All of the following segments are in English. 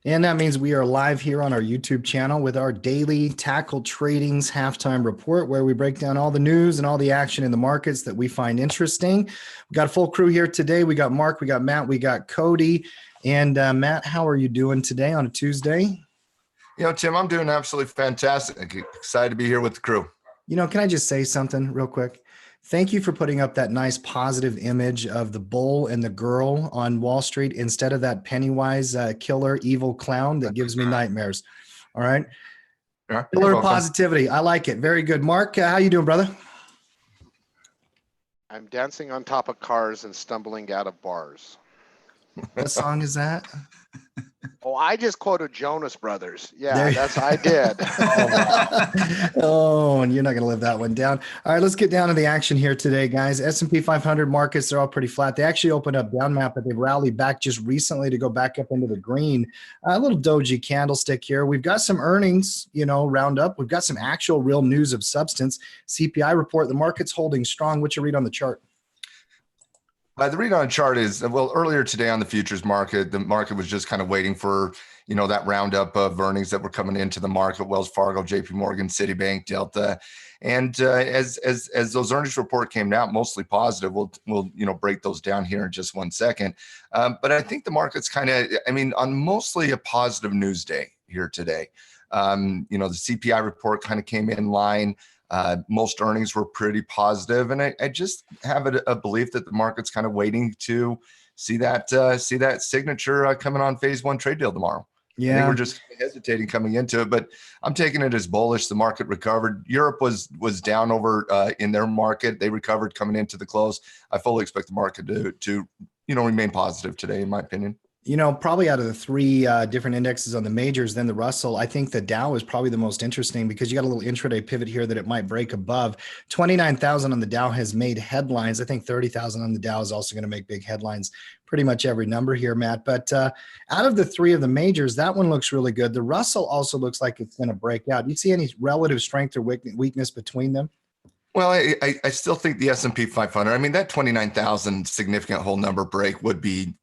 And that means we are live here on our YouTube channel with our daily Tackle Tradings halftime report, where we break down all the news and all the action in the markets that we find interesting. We got a full crew here today. We got Mark, we got Matt, we got Cody. And Matt, how are you doing today on a Tuesday? Tim, I'm doing absolutely fantastic. Excited to be here with the crew. Can I just say something real quick? Thank you for putting up that nice positive image of the bull and the girl on Wall Street instead of that Pennywise killer evil clown that gives me nightmares. All right. Yeah, killer positivity. I like it. Very good. Mark, how you doing, brother? I'm dancing on top of cars and stumbling out of bars. What song is that? Oh, I just quoted Jonas Brothers. Yeah, I did. Oh, and you're not going to live that one down. All right, let's get down to the action here today, guys. S&P 500 markets, they're all pretty flat. They actually opened up down map, but they rallied back just recently to go back up into the green. A little doji candlestick here. We've got some earnings, round up. We've got some actual real news of substance. CPI report, the market's holding strong. What's your read on the chart? The read on the chart is, well, earlier today on the futures market, the market was just kind of waiting for, that roundup of earnings that were coming into the market, Wells Fargo, JP Morgan, Citibank, Delta. And as those earnings report came out, mostly positive, we'll break those down here in just 1 second. But I think the market's kind of, on mostly a positive news day here today. The CPI report kind of came in line. Most earnings were pretty positive, and I just have a belief that the market's kind of waiting to see that signature coming on phase one trade deal tomorrow. Yeah, I think we're just hesitating coming into it, but I'm taking it as bullish. The market recovered. Europe was down over in their market. They recovered coming into the close. I fully expect the market to remain positive today, in my opinion. Probably out of the three different indexes on the majors, then the Russell, I think the Dow is probably the most interesting because you got a little intraday pivot here that it might break above. 29,000 on the Dow has made headlines. I think 30,000 on the Dow is also going to make big headlines. Pretty much every number here, Matt. But out of the three of the majors, that one looks really good. The Russell also looks like it's going to break out. Do you see any relative strength or weakness between them? Well, I still think the S&P 500, that 29,000 significant whole number break would be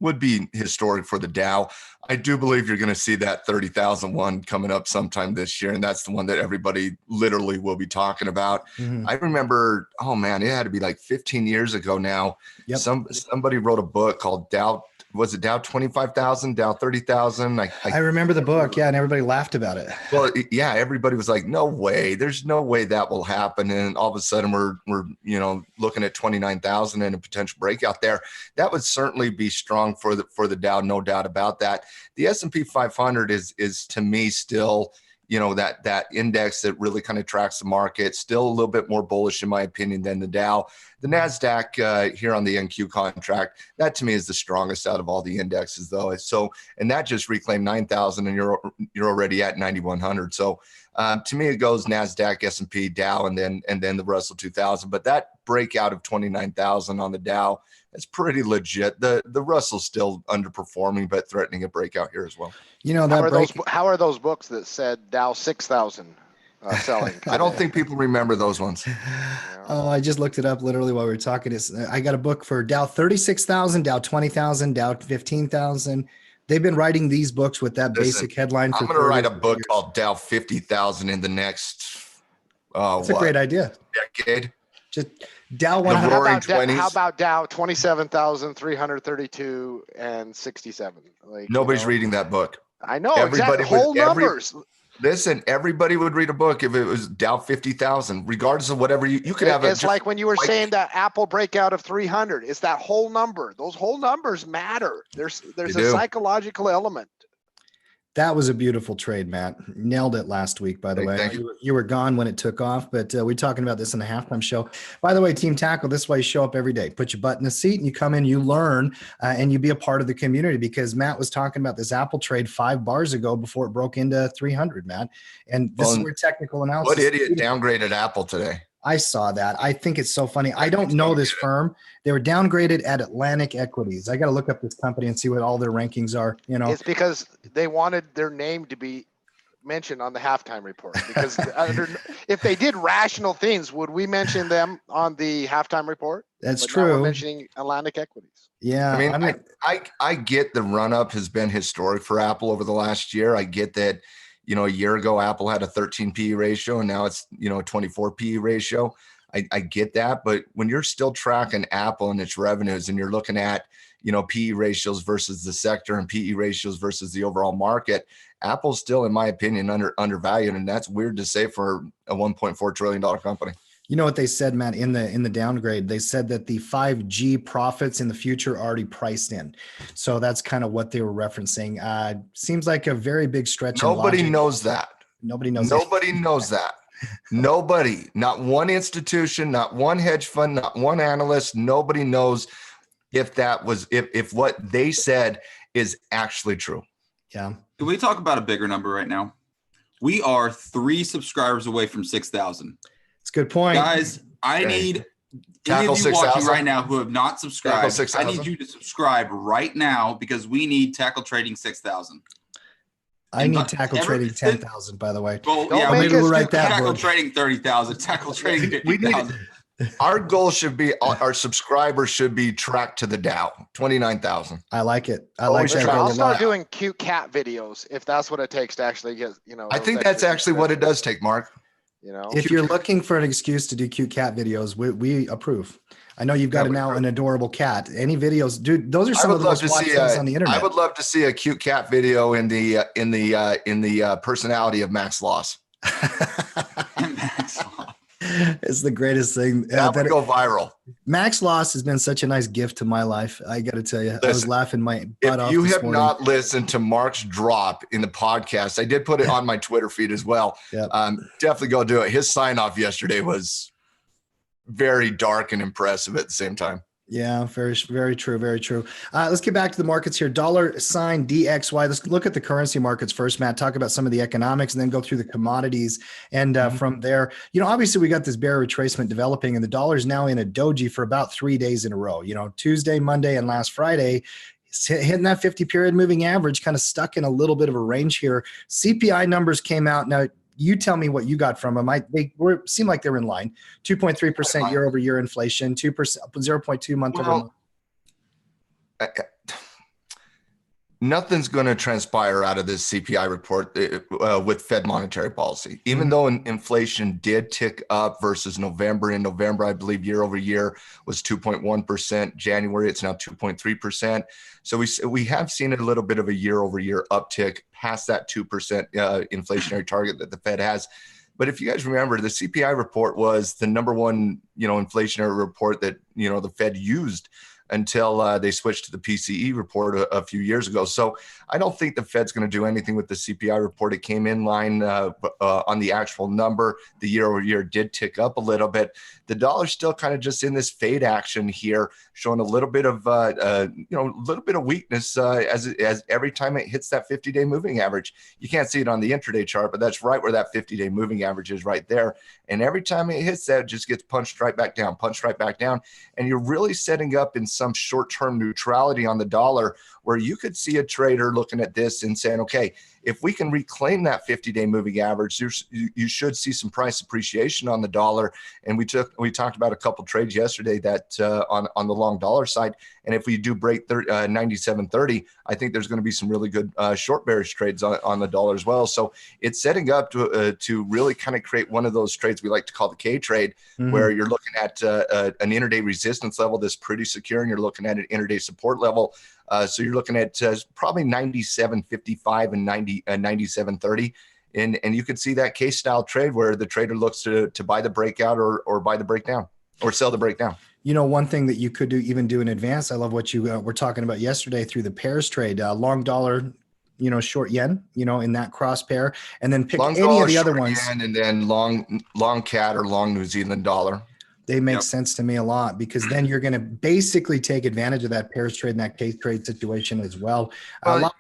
historic for the Dow. I do believe you're going to see that 30,000 one coming up sometime this year, and that's the one that everybody literally will be talking about. Mm-hmm. I remember, it had to be like 15 years ago now. Yep. Somebody wrote a book called Dow. Was it Dow 25,000, Dow 30,000? I remember the book, yeah, and everybody laughed about it. Well, yeah, everybody was like, "No way! There's no way that will happen." And all of a sudden, we're looking at 29,000 and a potential breakout there. That would certainly be strong for the Dow, no doubt about that. The S&P 500 is to me still, that index that really kind of tracks the market, still a little bit more bullish in my opinion than the Dow. The NASDAQ here on the NQ contract, that to me is the strongest out of all the indexes though. So, and that just reclaimed 9,000 and you're already at 9,100. So to me, it goes NASDAQ, S&P, Dow, and then the Russell 2000. But that breakout of 29,000 on the Dow, it's pretty legit. The Russell's still underperforming, but threatening a breakout here as well. How are those books that said Dow 6,000 selling today? I don't think people remember those ones. Oh, I just looked it up literally while we were talking. I got a book for Dow 36,000, Dow 20,000, Dow 15,000. They've been writing these books with that basic headline. I'm going to write a book called Dow 50,000 in the next. That's a great idea. Decade. Just Dow 100. How about Dow 27,332 and 67? Nobody's reading that book. I know. Exactly. Whole numbers. Listen, everybody would read a book if it was Dow 50,000, regardardless of whatever you could have. It's like when you were saying that Apple breakout of 300. It's that whole number. Those whole numbers matter. There's a psychological element. That was a beautiful trade, Matt. Nailed it last week, by the way. You were gone when it took off, but we're talking about this in the halftime show. By the way, Team Tackle, this way you show up every day. Put your butt in a seat and you come in, you learn, and you be a part of the community because Matt was talking about this Apple trade 5 bars ago before it broke into 300, Matt. And this is where technical analysis. What idiot downgraded Apple today? I saw that. I think it's so funny. I don't know this firm. They were downgraded at Atlantic Equities. I got to look up this company and see what all their rankings are. It's because they wanted their name to be mentioned on the halftime report, because if they did rational things, would we mention them on the halftime report? That's But true. now we're mentioning Atlantic equities. Yeah. I mean, I get the run up has been historic for Apple over the last year. I get that, a year ago, Apple had a 13 PE ratio and now it's, a 24 PE ratio. I get that. But when you're still tracking Apple and its revenues and you're looking at, PE ratios versus the sector and PE ratios versus the overall market, Apple's still, in my opinion, undervalued. And that's weird to say for a $1.4 trillion company. You know what they said, Matt, in the downgrade, they said that the 5G profits in the future are already priced in. So that's kind of what they were referencing. Seems like a very big stretch. Nobody knows that. Nobody knows. Nobody knows that. Nobody, not one institution, not one hedge fund, not one analyst. Nobody knows if that was, if what they said is actually true. Yeah. Can we talk about a bigger number right now? We are 3 subscribers away from 6,000. It's a good point. Guys, I need any Tackle of you watching 6,000. right now who have not subscribed. Tackle I 6,000. need you to subscribe right now because we need Tackle Trading 6,000. I need Tackle Trading 10,000, by the way. Well, Don't yeah, make maybe us we'll do write that. Tackle board. Trading 30,000. Tackle Trading 50,000. Our goal should be our subscribers should be tracked to the Dow, 29,000. I like it. I Always like that. try. goal I'll a start lot. doing cute cat videos if that's what it takes to actually get, I those think that's extra actually what it does take, Mark. If you're looking for an excuse to do cute cat videos, we approve. I know you've got an adorable cat. Any videos, dude? Those are some of the most watched things on the internet. I would love to see a cute cat video in the personality of Max Loss. It's the greatest thing. That would go viral. Max Loss has been such a nice gift to my life. I got to tell you, I was laughing my butt off. If you this have morning. not listened to Mark's drop in the podcast, I did put it on my Twitter feed as well. Yep. Definitely go do it. His sign off yesterday was very dark and impressive at the same time. Yeah, very, very true. Very true. Let's get back to the markets here. $DXY. Let's look at the currency markets first, Matt. Talk about some of the economics and then go through the commodities. And from there, obviously we got this bear retracement developing and the dollar's now in a doji for about 3 days in a row. Tuesday, Monday, and last Friday, hitting that 50 period moving average, kind of stuck in a little bit of a range here. CPI numbers came out. Now, you tell me what you got from them. They seem like they're in line. 2.3% year over year inflation, 2%, 0.2 month over month. Nothing's going to transpire out of this CPI report with Fed monetary policy. Even though inflation did tick up versus November. In November, I believe year over year was 2.1%. January, it's now 2.3%. So we have seen a little bit of a year over year uptick past that 2% inflationary target that the Fed has. But if you guys remember, the CPI report was the number one, inflationary report that, the Fed used until they switched to the PCE report a few years ago. So I don't think the Fed's going to do anything with the CPI report. It came in line on the actual number. The year over year did tick up a little bit. The dollar's still kind of just in this fade action here, showing a little bit of a little bit of weakness as every time it hits that 50-day moving average. You can't see it on the intraday chart, but that's right where that 50-day moving average is right there. And every time it hits that, it just gets punched right back down, and you're really setting up in some short-term neutrality on the dollar, where you could see a trader looking at this and saying, okay, if we can reclaim that 50-day moving average, you should see some price appreciation on the dollar. And we talked about a couple trades yesterday that on the long dollar side. And if we do break 97.30, I think there's going to be some really good short bearish trades on the dollar as well. So it's setting up to really kind of create one of those trades we like to call the K trade, where you're looking at an intraday resistance level that's pretty secure, and you're looking at an intraday support level. So you're looking at probably 97.55 and 97.30. And you could see that case style trade where the trader looks to buy the breakout or buy the breakdown or sell the breakdown. One thing that you could do in advance. I love what you were talking about yesterday through the pairs trade, long dollar, short yen, in that cross pair, and then pick Long any dollar, of the other short ones. yen, and then long CAD or long New Zealand dollar. They make sense to me a lot, because then you're going to basically take advantage of that pairs trade and that case trade situation as well.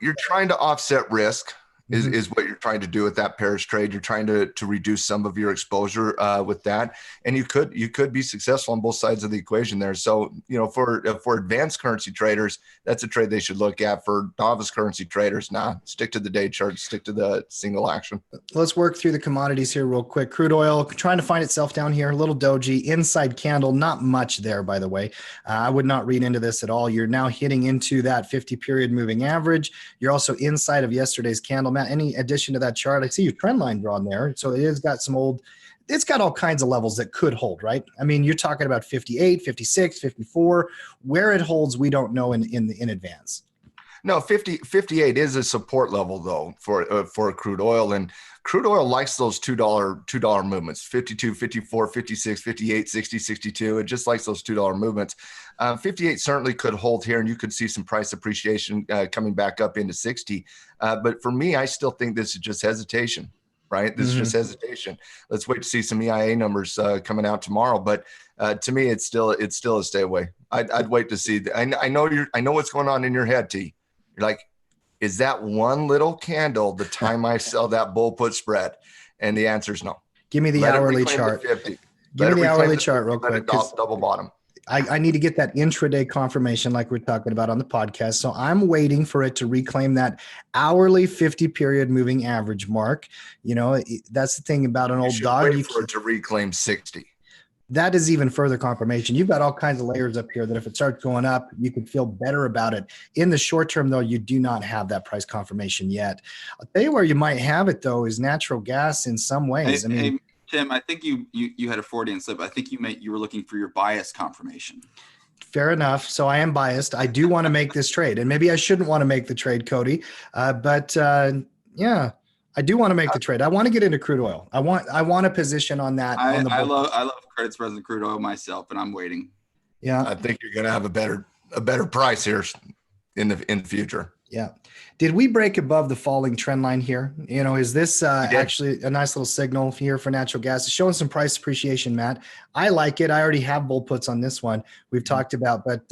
You're trying to offset risk. is what you're trying to do with that pairs trade. You're trying to reduce some of your exposure with that, and you could be successful on both sides of the equation there. So for advanced currency traders, that's a trade they should look at. For novice currency traders, stick to the day chart, stick to the single action. Let's work through the commodities here real quick. Crude oil trying to find itself down here, a little doji, inside candle, not much there, by the way. I would not read into this at all. You're now hitting into that 50-period moving average. You're also inside of yesterday's candle. Matt, any addition to that chart? I see your trend line drawn there. So it has got it's got all kinds of levels that could hold, right? I mean, you're talking about 58, 56, 54. Where it holds, we don't know in advance. No, 58 is a support level though for crude oil, and crude oil likes those $2 movements, 52, 54, 56, 58, 60, 62. It just likes those $2 movements. 58 certainly could hold here, and you could see some price appreciation coming back up into 60. But for me, I still think this is just hesitation, right? This is just hesitation. Let's wait to see some EIA numbers coming out tomorrow. But to me, it's still a stay away. I'd wait to see. I know what's going on in your head, T. You're like, is that one little candle the time I sell that bull put spread? And the answer is no. Give me the hourly chart. Give me the hourly chart real quick. Double bottom. I need to get that intraday confirmation like we're talking about on the podcast. So I'm waiting for it to reclaim that hourly 50-period moving average mark. That's the thing about an old dog. Wait for it to reclaim 60. That is even further confirmation. You've got all kinds of layers up here that if it starts going up, you could feel better about it. In the short term, though, you do not have that price confirmation yet. I'll tell you where you might have it, though, is natural gas in some ways. Hey, Tim, I think you had a Freudian slip. I think you were looking for your bias confirmation. Fair enough. So I am biased. I do want to make this trade, and maybe I shouldn't want to make the trade, Cody. Yeah. I do want to make the trade. I want to get into crude oil. I want a position on that. I love credit spreads in crude oil myself, and I'm waiting. Yeah, I think you're going to have a better price here in the future. Yeah. Did we break above the falling trend line here? Is this actually a nice little signal here for natural gas? It's showing some price appreciation, Matt. I like it. I already have bull puts on this one we've talked about, but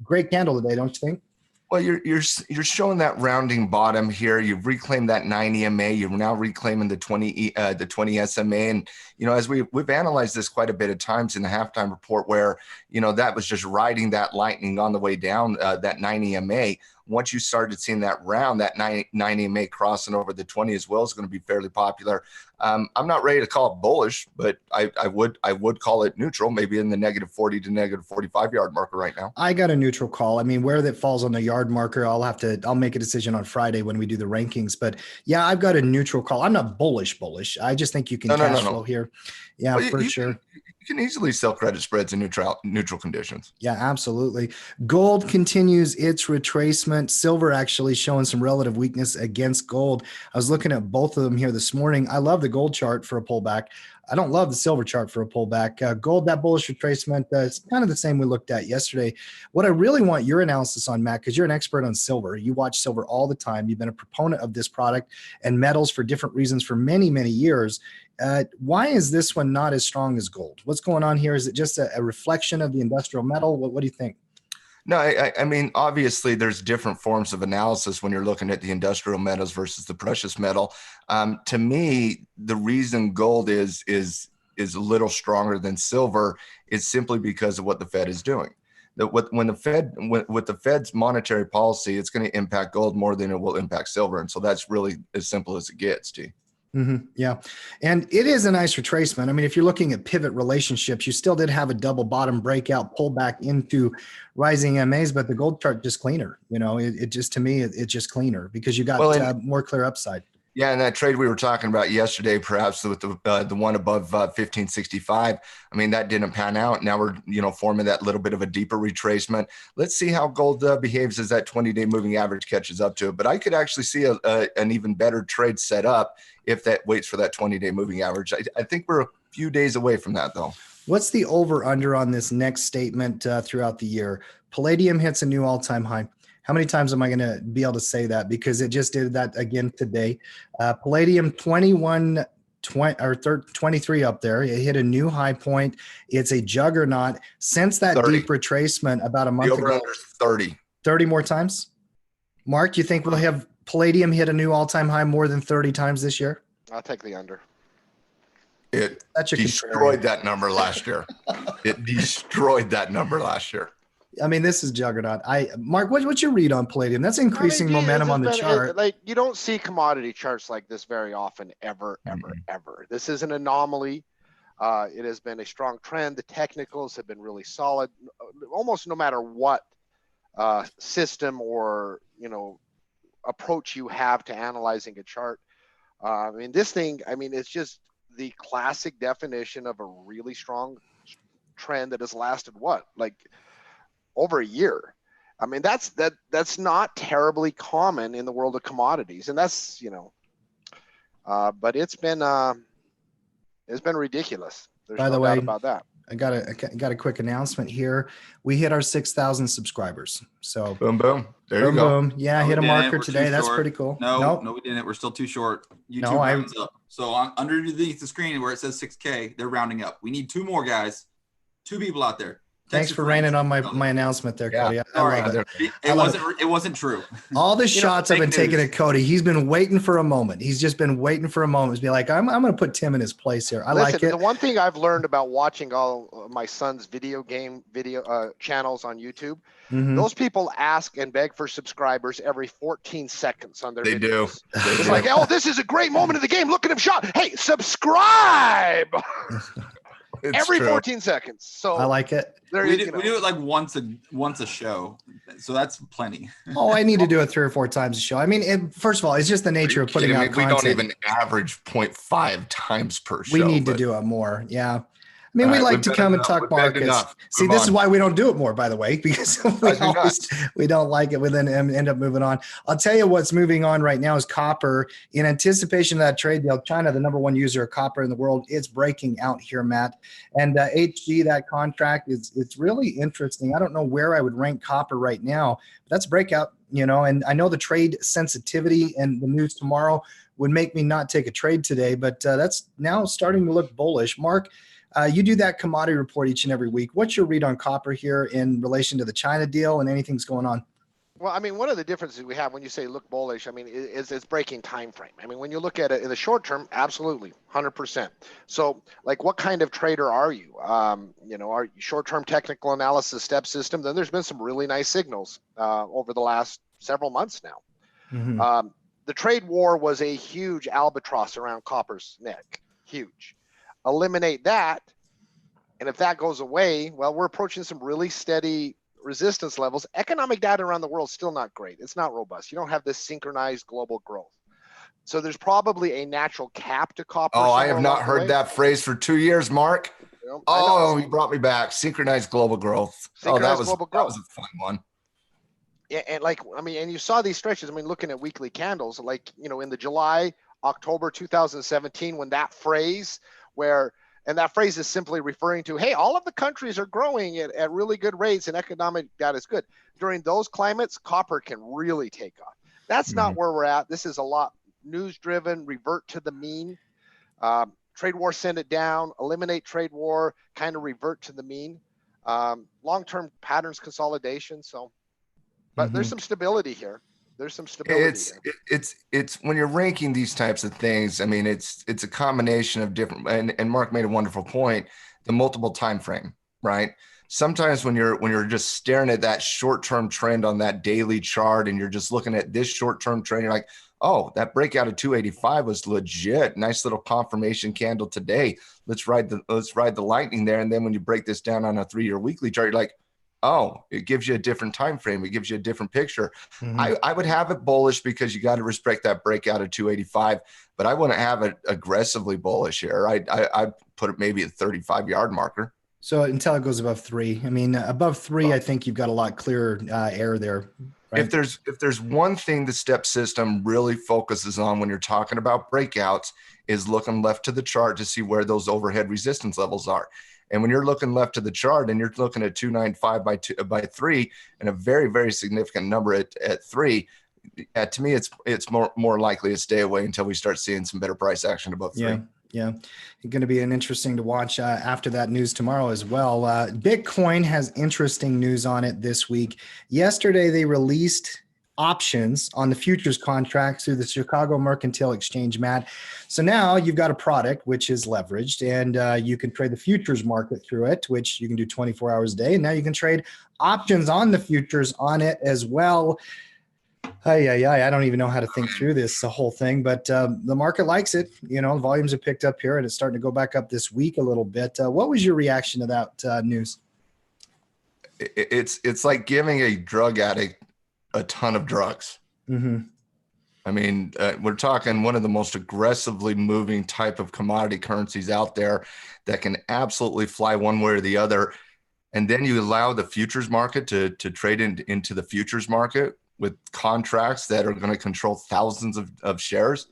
great candle today, don't you think? Well, you're showing that rounding bottom here. You've reclaimed that 9 EMA. You're now reclaiming the 20 SMA. And as we've analyzed this quite a bit of times in the halftime report, where that was just riding that lightning on the way down, that 9 EMA. Once you started seeing that round, that 9 EMA crossing over the 20 as well is going to be fairly popular. I'm not ready to call it bullish, but I would call it neutral, maybe in the -40 to -45 yard marker right now. I got a neutral call. I mean, where that falls on the yard marker, I'll make a decision on Friday when we do the rankings. But yeah, I've got a neutral call. I'm not bullish. I just think you can cash flow here. Yeah, well, for sure. You can easily sell credit spreads in neutral conditions. Yeah, absolutely. Gold continues its retracement. Silver actually showing some relative weakness against gold. I was looking at both of them here this morning. I love the gold chart for a pullback. I don't love the silver chart for a pullback. Gold, that bullish retracement, it's kind of the same we looked at yesterday. What I really want your analysis on, Matt, because you're an expert on silver. You watch silver all the time. You've been a proponent of this product and metals for different reasons for many, many years. Why is this one not as strong as gold? What's going on here? Is it just a reflection of the industrial metal? What do you think? No, I mean, obviously there's different forms of analysis when you're looking at the industrial metals versus the precious metal. To me, the reason gold is a little stronger than silver is simply because of what the Fed is doing. With the Fed's monetary policy, it's going to impact gold more than it will impact silver. And so that's really as simple as it gets, T. Mm-hmm. Yeah. And it is a nice retracement. I mean, if you're looking at pivot relationships, you still did have a double bottom breakout pull back into rising MAs, but the gold chart just cleaner. It just, to me, it's just cleaner because you got more clear upside. Yeah, and that trade we were talking about yesterday, perhaps with the one above 1565. I mean, that didn't pan out. Now we're forming that little bit of a deeper retracement. Let's see how gold behaves as that 20-day moving average catches up to it. But I could actually see an even better trade set up if that waits for that 20-day moving average. I think we're a few days away from that, though. What's the over under on this next statement throughout the year? Palladium hits a new all-time high. How many times am I going to be able to say that? Because it just did that again today. Palladium 23 up there. It hit a new high point. It's a juggernaut. Since that 30. Deep retracement about a month ago. 30. 30 more times? Mark, you think we'll have Palladium hit a new all-time high more than 30 times this year. I'll take the under. It Such a destroyed contrarian. that number last year. It destroyed that number last year. I mean, this is juggernaut. Mark, what's your read on Palladium? That's increasing geez, momentum on the it's chart. like you don't see commodity charts like this very often, ever. This is an anomaly. It has been a strong trend. The technicals have been really solid, almost no matter what system or approach you have to analyzing a chart. I mean, this thing, it's just the classic definition of a really strong trend that has lasted like over a year. I mean, that's not terribly common in the world of commodities, and that's but it's been ridiculous. There's By the no way, doubt about that. I got a quick announcement here. We hit our 6,000 subscribers. So Boom, boom. There boom, you go. boom. Yeah, No, hit a we didn't. marker We're today. too That's short. pretty cool. No, we didn't. We're still too short. YouTube rounds up. So underneath the screen where it says 6K, they're rounding up. We need 2 more guys. 2 people out there. Thanks for raining on my announcement there, Cody. I love it. It wasn't true. All the shots I've been fake taking news. at Cody, he's been waiting for a moment. He's just been waiting for a moment to be like, I'm going to put Tim in his place here. I like it. The one thing I've learned about watching all of my son's video channels on YouTube, those people ask and beg for subscribers every 14 seconds on their videos. It's like, oh, this is a great moment of the game. Look at him shot. Hey, subscribe. Every 14 seconds. So I like it. We do it like once a show, so that's plenty. Oh, I need to do it 3 or 4 times a show. I mean, first of all, it's just the nature of putting out content. We don't even average 0.5 times per show. We need to do it more. Yeah. I mean, we like to come and talk markets. See, this is why we don't do it more, by the way, because we don't like it. We then end up moving on. I'll tell you what's moving on right now is copper. In anticipation of that trade deal, China, the number 1 user of copper in the world, is breaking out here, Matt. And HG, that contract, it's really interesting. I don't know where I would rank copper right now, but that's breakout, and I know the trade sensitivity and the news tomorrow would make me not take a trade today, but that's now starting to look bullish. Mark, you do that commodity report each and every week. What's your read on copper here in relation to the China deal and anything's going on? Well, I mean, one of the differences we have when you say look bullish, I mean, is it's breaking time frame. I mean, when you look at it in the short term, absolutely, 100%. So, like, what kind of trader are you? Are you short-term technical analysis step system? Then there's been some really nice signals over the last several months now. The trade war was a huge albatross around copper's neck, huge. Eliminate that, and if that goes away, well, we're approaching some really steady resistance levels. Economic data around the world is still not great. It's not robust. You don't have this synchronized global growth. So there's probably a natural cap to copper. Oh, I have not heard that phrase for 2 years, Mark. You brought me back. Synchronized global growth. That was a fun one. Yeah, and you saw these stretches. I mean, looking at weekly candles, in the July, October 2017, when that phrase and that phrase is simply referring to, hey, all of the countries are growing at really good rates and economic data is good. During those climates, copper can really take off. That's not where we're at. This is a lot news driven, revert to the mean. Trade war, send it down, eliminate trade war, kind of revert to the mean. Long-term patterns consolidation. But there's some stability here. There's some stability. It's when you're ranking these types of things. I mean, it's a combination of different. And Mark made a wonderful point. The multiple time frame, right? Sometimes when you're just staring at that short-term trend on that daily chart, and you're just looking at this short-term trend, you're like, oh, that breakout of 285 was legit. Nice little confirmation candle today. Let's ride the lightning there. And then when you break this down on a 3-year weekly chart, you're like, oh, it gives you a different time frame. It gives you a different picture. I would have it bullish because you got to respect that breakout of 285, but I wouldn't have it aggressively bullish here. I'd put it maybe at 35-yard marker. So until it goes above 3. I mean, above 3, I think you've got a lot clearer air there. Right? If there's one thing the step system really focuses on when you're talking about breakouts is looking left to the chart to see where those overhead resistance levels are. And when you're looking left to the chart and you're looking at 295 by 3 and a very, very significant number at 3, to me, it's more likely to stay away until we start seeing some better price action above 3. Yeah. It's going to be interesting to watch after that news tomorrow as well. Bitcoin has interesting news on it this week. Yesterday, they released options on the futures contracts through the Chicago Mercantile Exchange, Matt. So now you've got a product which is leveraged, and you can trade the futures market through it, which you can do 24 hours a day. And now you can trade options on the futures on it as well. I don't even know how to think through this whole thing, but the market likes it. You know, volumes have picked up here, and it's starting to go back up this week a little bit. What was your reaction to that news? It's like giving a drug addict a ton of drugs. Mm-hmm. I mean, we're talking one of the most aggressively moving type of commodity currencies out there that can absolutely fly one way or the other. And then you allow the futures market to trade into the futures market with contracts that are going to control thousands of shares.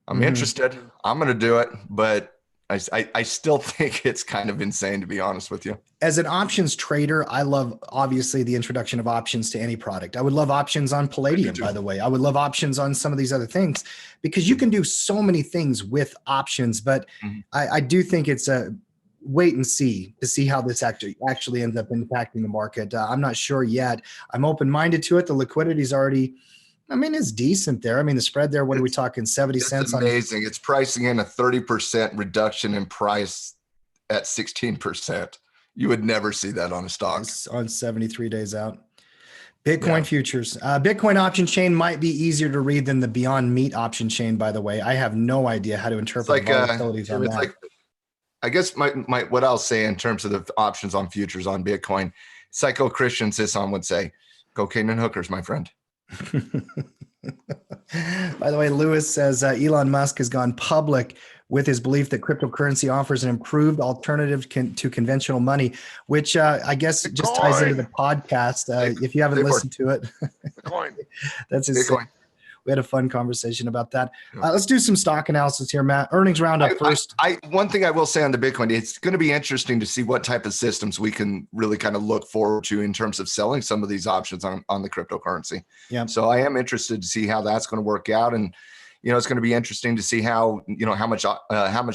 I'm interested. I'm going to do it, but I still think it's kind of insane, to be honest with you. As an options trader, I love, obviously, the introduction of options to any product. I would love options on palladium, by the way. I would love options on some of these other things, because you can do so many things with options. But I do think it's a wait and see to see how this actually ends up impacting the market. I'm not sure yet. I'm open-minded to it. The liquidity is already, I mean, it's decent there. I mean, the spread there, what are we talking, 70 cents? It's amazing. It's pricing in a 30% reduction in price at 16%. You would never see that on a stock. It's on 73 days out. Bitcoin futures. Bitcoin option chain might be easier to read than the Beyond Meat option chain, by the way. I have no idea how to interpret volatilities on that. I guess my what I'll say in terms of the options on futures on Bitcoin, Psycho Christian Sisson would say, cocaine and hookers, my friend. By the way, Lewis says Elon Musk has gone public with his belief that cryptocurrency offers an improved alternative to conventional money, which I guess just ties into the podcast. If you haven't listened to it, that's his. We had a fun conversation about that. Let's do some stock analysis here, Matt. Earnings roundup first. One thing I will say on the Bitcoin, it's going to be interesting to see what type of systems we can really kind of look forward to in terms of selling some of these options on the cryptocurrency. Yeah. So I am interested to see how that's going to work out. And, you know, it's going to be interesting to see how, you know, how much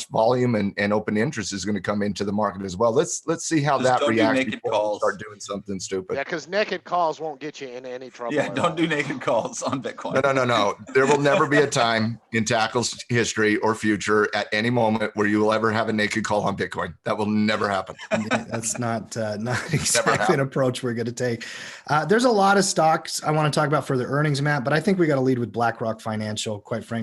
volume and open interest is going to come into the market as well. Let's see how that reacts before we start doing something stupid. Yeah, because naked calls won't get you in any trouble. Yeah, don't do naked calls on Bitcoin. No. There will never be a time in Tackle's history or future at any moment where you will ever have a naked call on Bitcoin. That will never happen. That's not exactly an approach we're going to take. There's a lot of stocks I want to talk about for the earnings, Matt, but I think we got to lead with BlackRock Financial, quite frankly.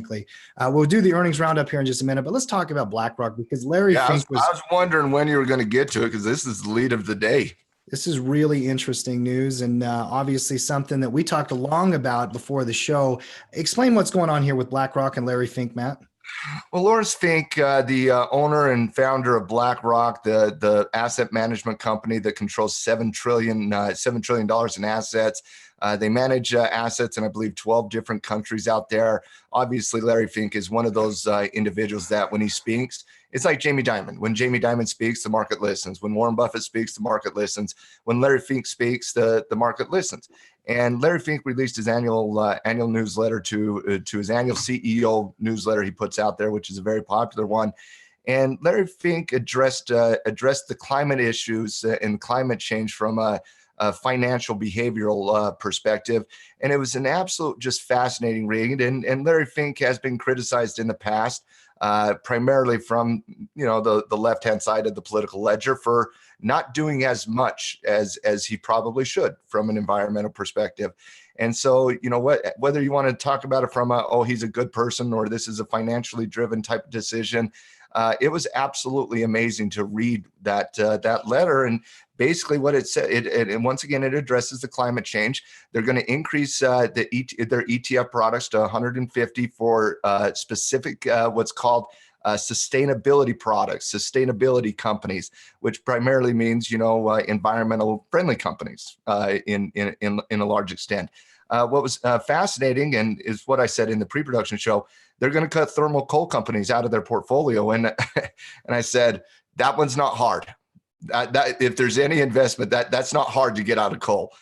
We'll do the earnings roundup here in just a minute, but let's talk about BlackRock, because Larry Fink I was wondering when you were going to get to it, because this is the lead of the day. This is really interesting news, and obviously something that we talked long about before the show. Explain what's going on here with BlackRock and Larry Fink, Matt. Well, Lawrence Fink, the owner and founder of BlackRock, the asset management company that controls $7 trillion in assets. They manage assets in, I believe, 12 different countries out there. Obviously, Larry Fink is one of those individuals that when he speaks, it's like Jamie Dimon. When Jamie Dimon speaks, the market listens. When Warren Buffett speaks, the market listens. When Larry Fink speaks, the market listens. And Larry Fink released his annual newsletter to his annual CEO newsletter he puts out there, which is a very popular one. And Larry Fink addressed the climate issues and climate change from a financial behavioral perspective. And it was an absolute just fascinating read. And Larry Fink has been criticized in the past, primarily from, you know, the left-hand side of the political ledger for not doing as much as he probably should from an environmental perspective. And so, you know, whether you want to talk about it from he's a good person, or this is a financially driven type of decision, it was absolutely amazing to read that letter. And basically what it said, and once again, it addresses the climate change. They're going to increase their ETF products to 150 for specific what's called sustainability products, sustainability companies, which primarily means, you know, environmental friendly companies in a large extent. What was fascinating, and is what I said in the pre-production show, they're going to cut thermal coal companies out of their portfolio. And I said, that one's not hard. That if there's any investment, that's not hard to get out of coal.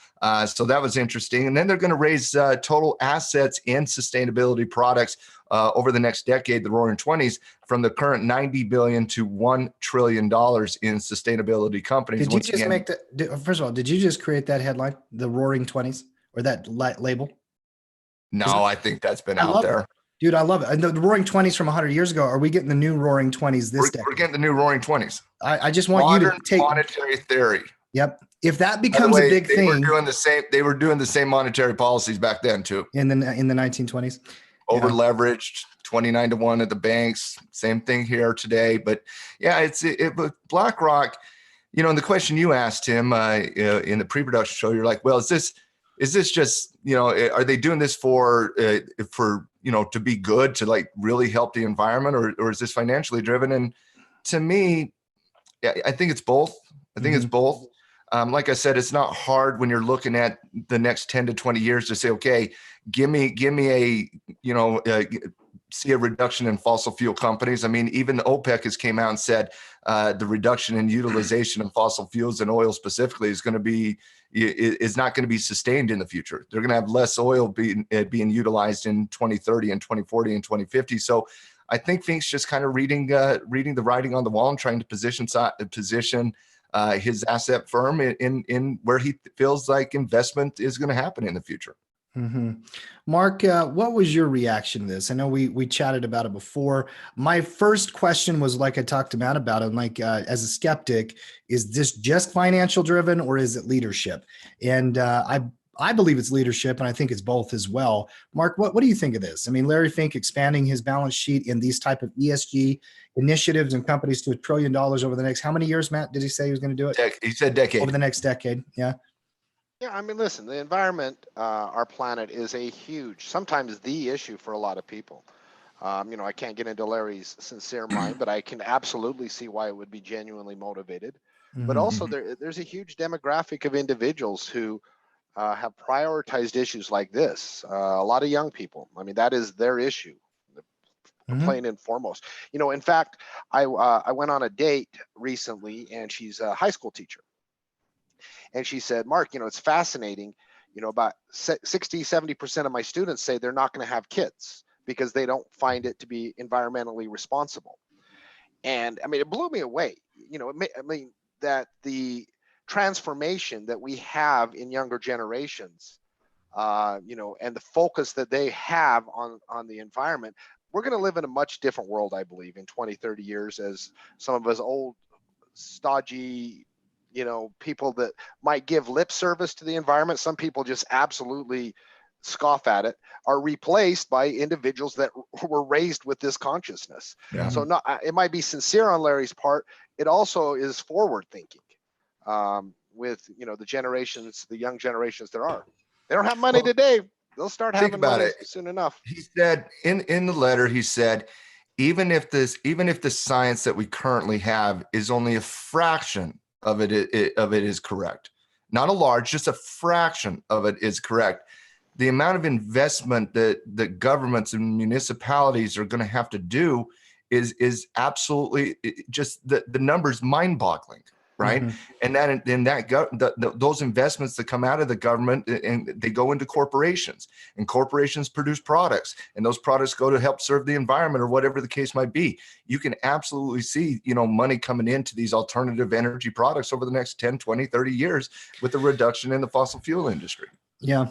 So that was interesting. And then they're going to raise total assets in sustainability products over the next decade, the Roaring 20s, from the current $90 billion to $1 trillion in sustainability companies. Did you just make that? First of all, did you just create that headline, the Roaring 20s? or that label? No, I think that's been I out love there. it. Dude, I love it. And the roaring 20s from 100 years ago, are we getting the new roaring 20s this decade? We're getting the new roaring 20s. I just want you to take monetary theory. Yep. If that becomes a big thing. They were doing the same monetary policies back then too. In the 1920s. Over leveraged, 29-1 at the banks. Same thing here today. But yeah, but BlackRock, you know, and the question you asked him in the pre-production show, you're like, well, is this just, you know, are they doing this for you know, to be good, to like really help the environment, or is this financially driven? And to me, I think it's both. I think it's both. Like I said, it's not hard when you're looking at the next 10 to 20 years to say, okay, give me a, you know, see a reduction in fossil fuel companies. I mean, even OPEC has came out and said the reduction in utilization of fossil fuels and oil specifically is not going to be sustained in the future. They're going to have less oil being utilized in 2030 and 2040 and 2050. So I think Fink's just kind of reading the writing on the wall and trying to position his asset firm in where he feels like investment is going to happen in the future. Mark, what was your reaction to this? I know we chatted about it before. My first question was, like I talked to Matt about it, like as a skeptic, is this just financial driven or is it leadership? And I believe it's leadership, and I think it's both as well. Mark, what do you think of this? I mean, Larry Fink expanding his balance sheet in these type of ESG initiatives and companies to $1 trillion over the next, how many years, Matt, did he say he was going to do it? He said decade. Over the next decade, yeah. Yeah, I mean, listen, the environment, our planet is a huge, sometimes the issue for a lot of people. You know, I can't get into Larry's sincere mind, but I can absolutely see why it would be genuinely motivated. But also there's a huge demographic of individuals who have prioritized issues like this. A lot of young people, I mean, that is their issue, plain and foremost. You know, in fact, I went on a date recently, and she's a high school teacher. And she said, Mark, you know, it's fascinating. You know, about 60-70% of my students say they're not going to have kids because they don't find it to be environmentally responsible. And I mean, it blew me away. You know, I mean, that the transformation that we have in younger generations, you know, and the focus that they have on the environment, we're going to live in a much different world, I believe, in 20, 30 years, as some of us old, stodgy, you know, people that might give lip service to the environment, some people just absolutely scoff at it, are replaced by individuals that were raised with this consciousness. Yeah. So it might be sincere on Larry's part. It also is forward thinking with, you know, the young generations there are. They don't have money today. They'll start having money soon enough. He said in the letter, he said, even if the science that we currently have is only a fraction of it is correct, not a large, just a fraction of it is correct, the amount of investment that governments and municipalities are going to have to do is absolutely just the numbers mind-boggling, right? And those investments that come out of the government, and they go into corporations, and corporations produce products, and those products go to help serve the environment or whatever the case might be. You can absolutely see, you know, money coming into these alternative energy products over the next 10, 20, 30 years with the reduction in the fossil fuel industry. Yeah.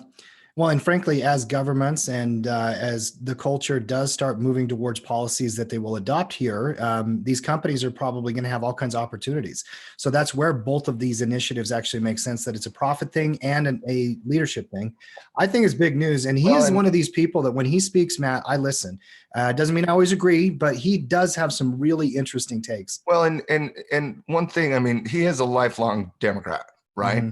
Well, and frankly, as governments and as the culture does start moving towards policies that they will adopt here, these companies are probably going to have all kinds of opportunities. So that's where both of these initiatives actually make sense, that it's a profit thing and a leadership thing. I think it's big news. And he is one of these people that when he speaks, Matt, I listen. Doesn't mean I always agree, but he does have some really interesting takes. Well, and one thing, I mean, he is a lifelong Democrat, right?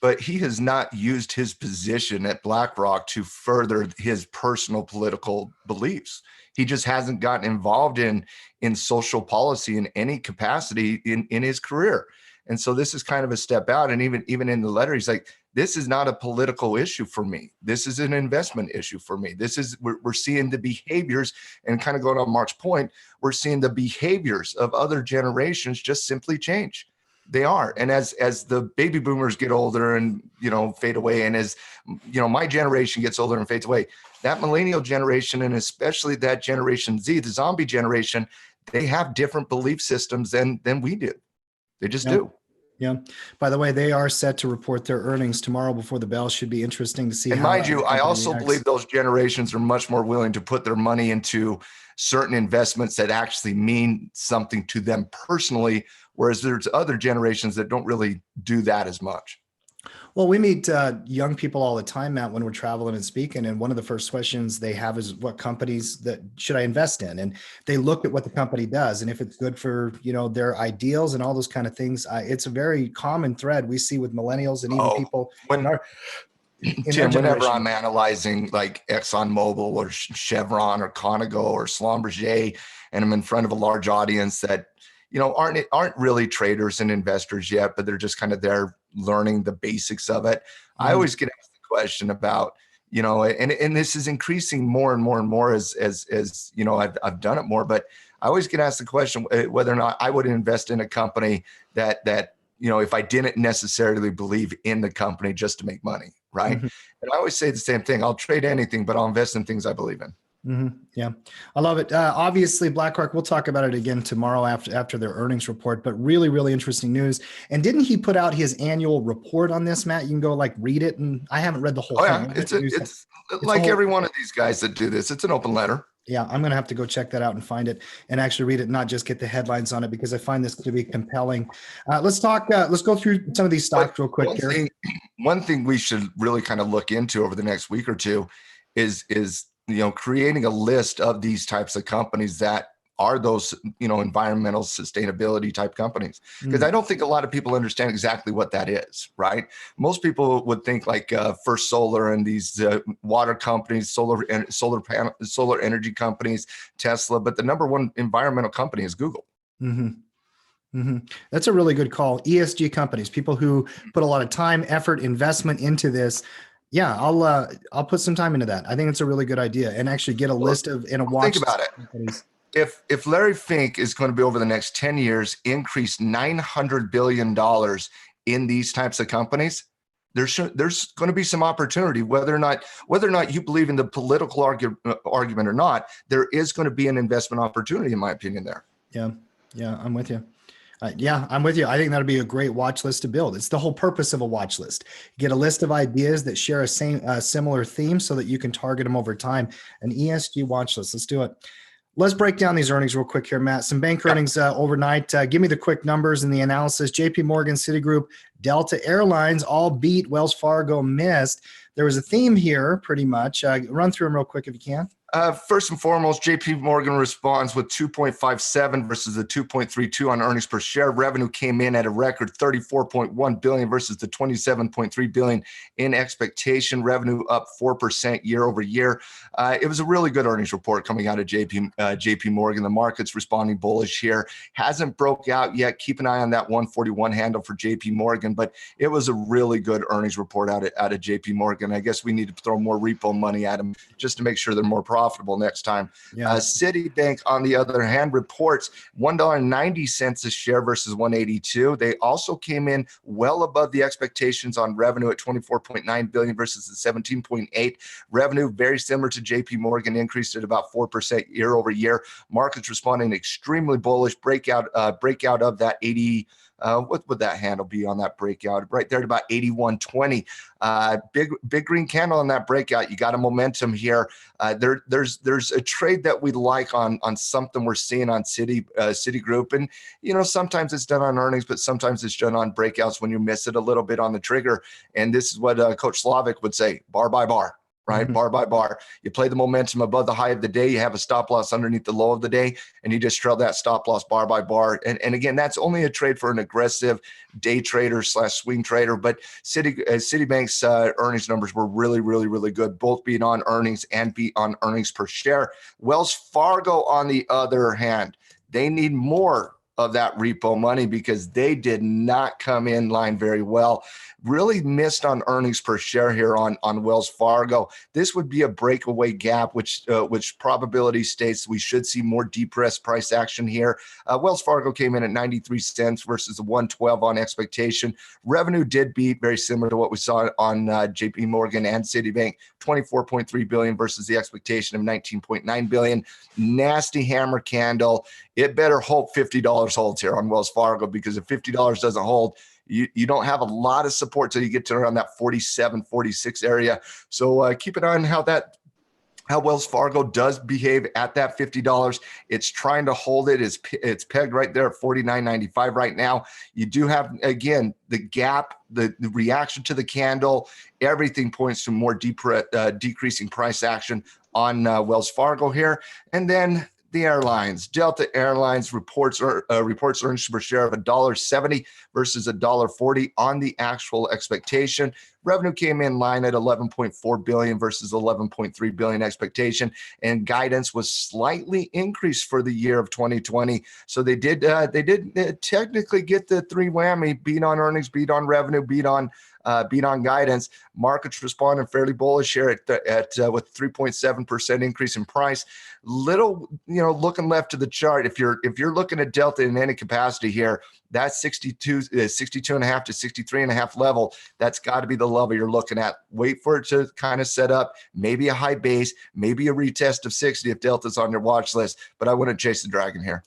But he has not used his position at BlackRock to further his personal political beliefs. He just hasn't gotten involved in social policy in any capacity in his career. And so this is kind of a step out. And even in the letter, he's like, this is not a political issue for me. This is an investment issue for me. We're seeing the behaviors, and kind of going on Mark's point, we're seeing the behaviors of other generations just simply change. They are. And as the baby boomers get older and, you know, fade away, and as, you know, my generation gets older and fades away, that millennial generation, and especially that Generation Z, the zombie generation, they have different belief systems than we do. They just do. Yeah. By the way, they are set to report their earnings tomorrow before the bell. Should be interesting to see. And how mind you, I also reacts. believe those generations are much more willing to put their money into certain investments that actually mean something to them personally, whereas there's other generations that don't really do that as much. Well, we meet young people all the time, Matt, when we're traveling and speaking. And one of the first questions they have is, what companies that should I invest in? And they look at what the company does. And if it's good for, their ideals and all those kind of things, it's a very common thread we see with millennials and even people in our Tim, whenever I'm analyzing like ExxonMobil or Chevron or Conoco or Schlumberger, and I'm in front of a large audience that, aren't really traders and investors yet, but they're just kind of there learning the basics of it. I always get asked the question about, and this is increasing more and more and more as I've done it more, but I always get asked the question whether or not I would invest in a company that if I didn't necessarily believe in the company just to make money, right? Mm-hmm. And I always say the same thing. I'll trade anything, but I'll invest in things I believe in. Mm-hmm. Yeah, I love it. Obviously, BlackRock, we'll talk about it again tomorrow after their earnings report, but really, really interesting news. And didn't he put out his annual report on this, Matt? You can go read it. And I haven't read the whole thing. It's like every one of these guys that do this. It's an open letter. Yeah, I'm going to have to go check that out and find it and actually read it, not just get the headlines on it, because I find this to be compelling. Let's go through some of these stocks real quick here. One thing we should really kind of look into over the next week or two is creating a list of these types of companies that are those, environmental sustainability type companies. Because I don't think a lot of people understand exactly what that is, right? Most people would think like First Solar and these water companies, solar energy companies, Tesla, but the number one environmental company is Google. Mm-hmm. Mm-hmm. That's a really good call. ESG companies, people who put a lot of time, effort, investment into this. Yeah, I'll put some time into that. I think it's a really good idea, and actually get a list of and a watch. Think about it. Companies. If Larry Fink is going to be over the next 10 years increase $900 billion in these types of companies, there's going to be some opportunity. Whether or not you believe in the political argument or not, there is going to be an investment opportunity, in my opinion. There. Yeah, I'm with you. I'm with you. I think that'll be a great watch list to build. It's the whole purpose of a watch list. Get a list of ideas that share a similar theme so that you can target them over time. An ESG watch list. Let's do it. Let's break down these earnings real quick here, Matt. Some bank earnings overnight. Give me the quick numbers and the analysis. JP Morgan, Citigroup, Delta Airlines all beat. Wells Fargo missed. There was a theme here pretty much. Run through them real quick if you can. First and foremost, JP Morgan responds with 2.57 versus the 2.32 on earnings per share. Revenue came in at a record 34.1 billion versus the 27.3 billion in expectation. Revenue up 4% year over year. It was a really good earnings report coming out of JP Morgan. The market's responding bullish here. Hasn't broke out yet. Keep an eye on that 141 handle for JP Morgan, but it was a really good earnings report out of JP Morgan. I guess we need to throw more repo money at them just to make sure they're more profitable next time. Yeah. Citibank, on the other hand, reports $1.90 a share versus $1.82. They also came in well above the expectations on revenue at 24.9 billion versus the 17.8. Revenue very similar to JP Morgan, increased at about 4% year over year. Markets responding extremely bullish. Breakout of that 80. What would that handle be on that breakout? Right there at about 81.20. Big green candle on that breakout. You got a momentum here. There's a trade that we like on something we're seeing on Citigroup, and sometimes it's done on earnings, but sometimes it's done on breakouts when you miss it a little bit on the trigger. And this is what Coach Slavic would say: bar by bar. Right? Mm-hmm. Bar by bar. You play the momentum above the high of the day. You have a stop loss underneath the low of the day, and you just trail that stop loss bar by bar. And again, that's only a trade for an aggressive day trader / swing trader. But Citibank's earnings numbers were really, really, really good, both being on earnings and beat on earnings per share. Wells Fargo, on the other hand, they need more of that repo money because they did not come in line very well. Really missed on earnings per share here on Wells Fargo. This would be a breakaway gap, which probability states we should see more depressed price action here. Wells Fargo came in at 93 cents versus 112 on expectation. Revenue did beat, very similar to what we saw on JP Morgan and Citibank, 24.3 billion versus the expectation of 19.9 billion. Nasty hammer candle. It better hope $50 holds here on Wells Fargo, because if $50 doesn't hold, You don't have a lot of support till you get to around that 47, 46 area. So keep an eye on how Wells Fargo does behave at that $50. It's trying to hold it. It's pegged right there at $49.95 right now. You do have, again, the gap, the reaction to the candle, everything points to more decreasing price action on Wells Fargo here. And then the airlines, Delta Airlines reports earnings per share of $1.70 versus $1.40 on the actual expectation. Revenue came in line at $11.4 billion versus $11.3 billion expectation, and guidance was slightly increased for the year of 2020. So they did technically get the three whammy: beat on earnings, beat on revenue, beat on guidance. Markets responded fairly bullish here with 3.7% increase in price. Little, looking left to the chart, if you're looking at Delta in any capacity here, that 62 and a half to 63 and a half level, that's got to be the level you're looking at. Wait for it to kind of set up, maybe a high base, maybe a retest of 60 if Delta's on your watch list, but I wouldn't chase the dragon here.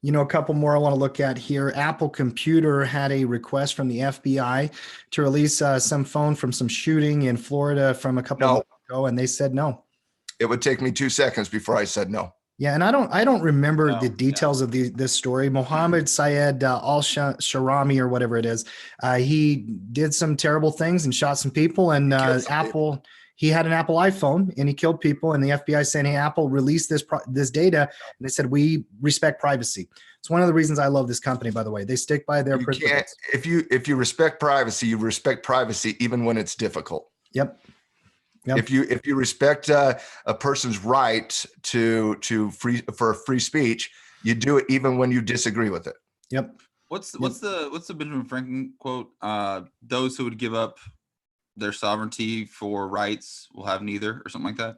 A couple more I want to look at here. Apple Computer had a request from the FBI to release some phone from some shooting in Florida from a couple of months ago, and they said no. It would take me 2 seconds before I said no. Yeah, and I don't remember the details of this story. Mohammed Syed al-Sharami or whatever it is, he did some terrible things and shot some people, and Apple. He had an Apple iPhone and he killed people, and the FBI saying, "Hey, Apple, release this data." And they said, "We respect privacy." It's one of the reasons I love this company, by the way. They stick by their principles. If you respect privacy, you respect privacy even when it's difficult. Yep. If you respect a person's right to free speech, you do it even when you disagree with it. Yep. What's the Benjamin Franklin quote? Those who would give up their sovereignty for rights will have neither, or something like that.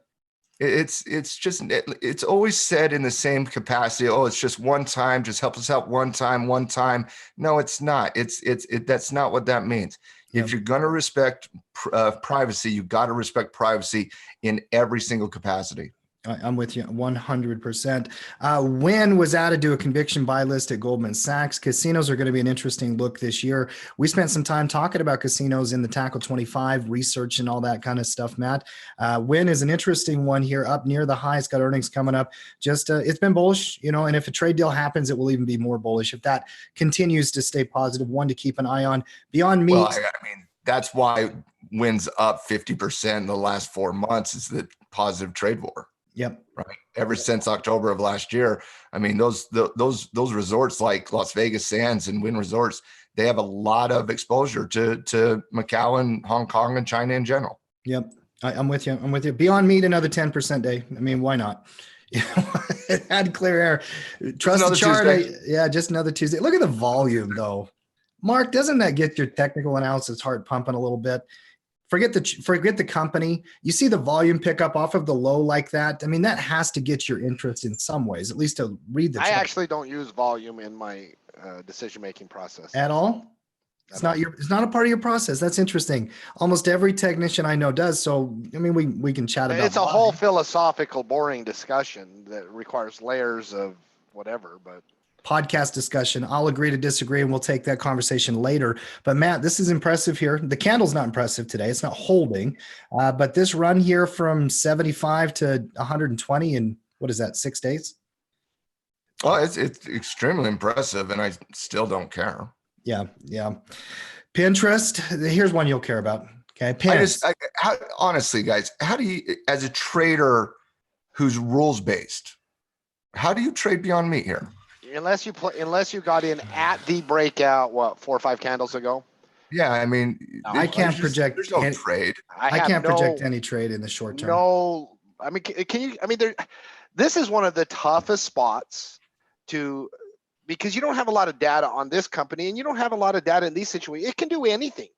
It's always said in the same capacity. Oh, it's just one time, just help us out one time. No, it's not. That's not what that means. If you're going to respect privacy, you've got to respect privacy in every single capacity. I'm with you 100%. Wynn was added to a conviction buy list at Goldman Sachs. Casinos are going to be an interesting look this year. We spent some time talking about casinos in the Tackle 25 research and all that kind of stuff, Matt. Wynn is an interesting one here, up near the high. It's got earnings coming up. It's been bullish, and if a trade deal happens, it will even be more bullish. If that continues to stay positive, one to keep an eye on. Beyond Meat. Well, I mean, that's why Wynn's up 50% in the last 4 months is the positive trade war. Yep. Right. Ever since October of last year. I mean, those resorts like Las Vegas Sands and Wynn Resorts, they have a lot of exposure to Macau and Hong Kong and China in general. Yep. I'm with you. Beyond Meat, another 10% day. I mean, why not? It had clear air. Trust the chart. Just another Tuesday. Look at the volume though. Mark, doesn't that get your technical analysis heart pumping a little bit? Forget the company. You see the volume pick up off of the low like that. I mean, that has to get your interest in some ways, at least to read the chart. I actually don't use volume in my decision-making process. At all? It's not a part of your process. That's interesting. Almost every technician I know does. So, I mean, we can chat about it. It's a whole philosophical, boring discussion that requires layers of whatever, but podcast discussion. I'll agree to disagree, and we'll take that conversation later. But Matt, this is impressive here. The candle's not impressive today. It's not holding, but this run here from 75 to 120 in, what is that, 6 days? Well, it's extremely impressive, and I still don't care. Yeah. Pinterest. Here's one you'll care about. Okay. Honestly, guys, how do you, as a trader who's rules based, how do you trade Beyond Meat here? Unless you got in at the breakout, 4 or 5 candles ago. Yeah, I mean, I can't project. There's no trade. I can't project any trade in the short term. No, I mean, can you? I mean, this is one of the toughest spots because you don't have a lot of data on this company, and you don't have a lot of data in these situations. It can do anything.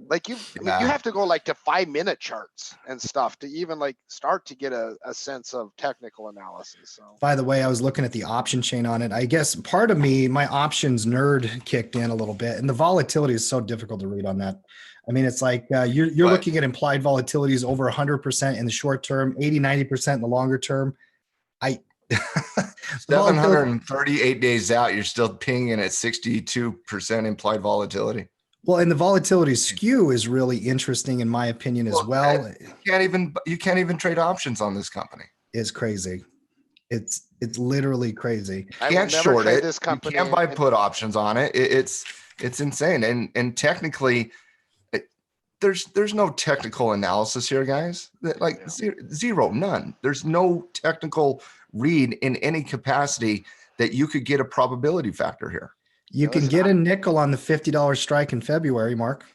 Like you have to go like to 5-minute charts and stuff to even like start to get a sense of technical analysis. So, by the way, I was looking at the option chain on it. I guess part of me, my options nerd kicked in a little bit, and the volatility is so difficult to read on that. I mean, it's like you're looking at implied volatilities over 100% in the short term, 80, 90% in the longer term. Volatility- 738 days out, you're still pinging at 62% implied volatility. Well, and the volatility skew is really interesting in my opinion as well. You can't even trade options on this company. It's crazy. It's literally crazy. You I will can't never short trade it. this company. You can't buy put options on it. It's insane. And technically, there's no technical analysis here, guys. Like zero, none. There's no technical read in any capacity that you could get a probability factor here. You can get a nickel on the $50 strike in February, Mark.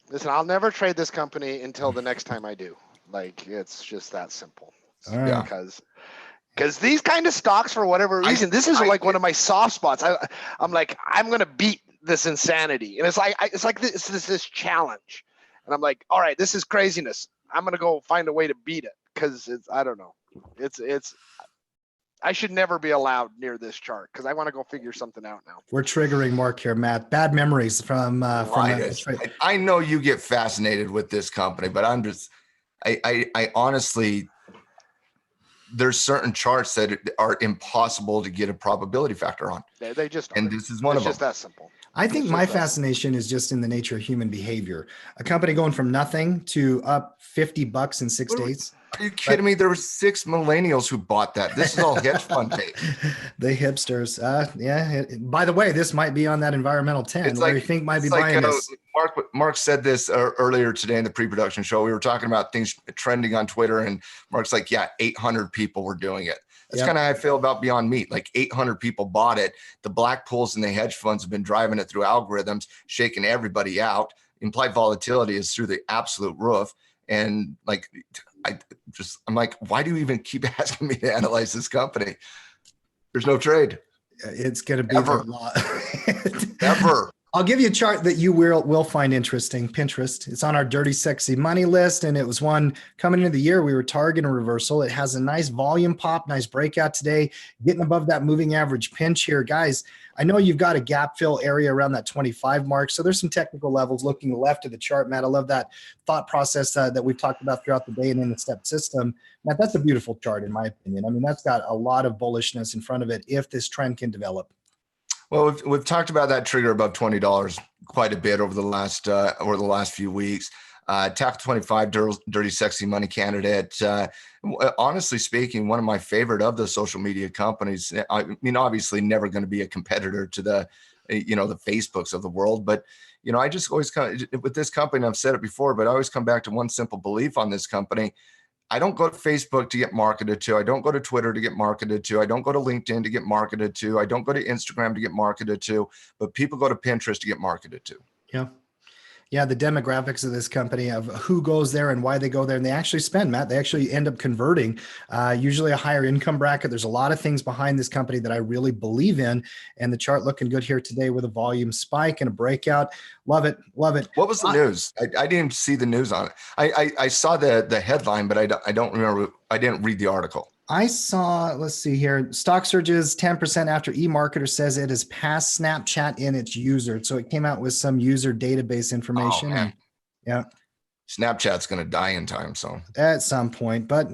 Listen, I'll never trade this company until the next time I do. Like, it's just that simple. All right. Because these kind of stocks, for whatever reason, this is like one of my soft spots. I'm like, I'm gonna beat this insanity, and it's like this challenge, and I'm like, all right, this is craziness. I'm gonna go find a way to beat it because I don't know. I should never be allowed near this chart because I want to go figure something out now. We're triggering Mark here, Matt. Bad memories from I know you get fascinated with this company, but I honestly, there's certain charts that are impossible to get a probability factor on. They just and this is one of them. It's just that simple. I think my fascination is just in the nature of human behavior. A company going from nothing to up $50 in 6 days. Are you kidding me? There were 6 millennials who bought that. This is all hedge fund bait. The hipsters. Yeah. By the way, this might be on that environmental 10. It's Where you think might be buying this. Mark said this earlier today in the pre-production show. We were talking about things trending on Twitter, and Mark's like, yeah, 800 people were doing it. That's kind of how I feel about Beyond Meat. Like 800 people bought it. The black pools and the hedge funds have been driving it through algorithms, shaking everybody out. Implied volatility is through the absolute roof. And like, I'm like, why do you even keep asking me to analyze this company? There's no trade. It's going to be Ever. a lot. Ever. I'll give you a chart that you will find interesting. Pinterest. It's on our dirty, sexy money list. And it was one coming into the year. We were targeting a reversal. It has a nice volume pop, nice breakout today, getting above that moving average pinch here. Guys, I know you've got a gap fill area around that 25 mark. So there's some technical levels looking left of the chart, Matt. I love that thought process that we've talked about throughout the day and in the step system. Matt, that's a beautiful chart in my opinion. I mean, that's got a lot of bullishness in front of it if this trend can develop. Well, we've talked about that trigger above $20 quite a bit over the last few weeks. TAC 25, dirty, sexy money candidate. Honestly speaking, one of my favorite of the social media companies. I mean, obviously, never going to be a competitor to the Facebooks of the world, but I just always with this company. I've said it before, but I always come back to one simple belief on this company. I don't go to Facebook to get marketed to. I don't go to Twitter to get marketed to. I don't go to LinkedIn to get marketed to. I don't go to Instagram to get marketed to, but people go to Pinterest to get marketed to. Yeah. Yeah, the demographics of this company of who goes there and why they go there. And they actually spend, Matt, they actually end up converting usually a higher income bracket. There's a lot of things behind this company that I really believe in. And the chart looking good here today with a volume spike and a breakout. Love it. Love it. What was the news? I didn't see the news on it. I saw the headline, but I don't remember. I didn't read the article. I saw, let's see here, stock surges 10% after eMarketer says it has passed Snapchat in its user. So it came out with some user database information. Oh, yeah. Snapchat's going to die in time. So at some point, but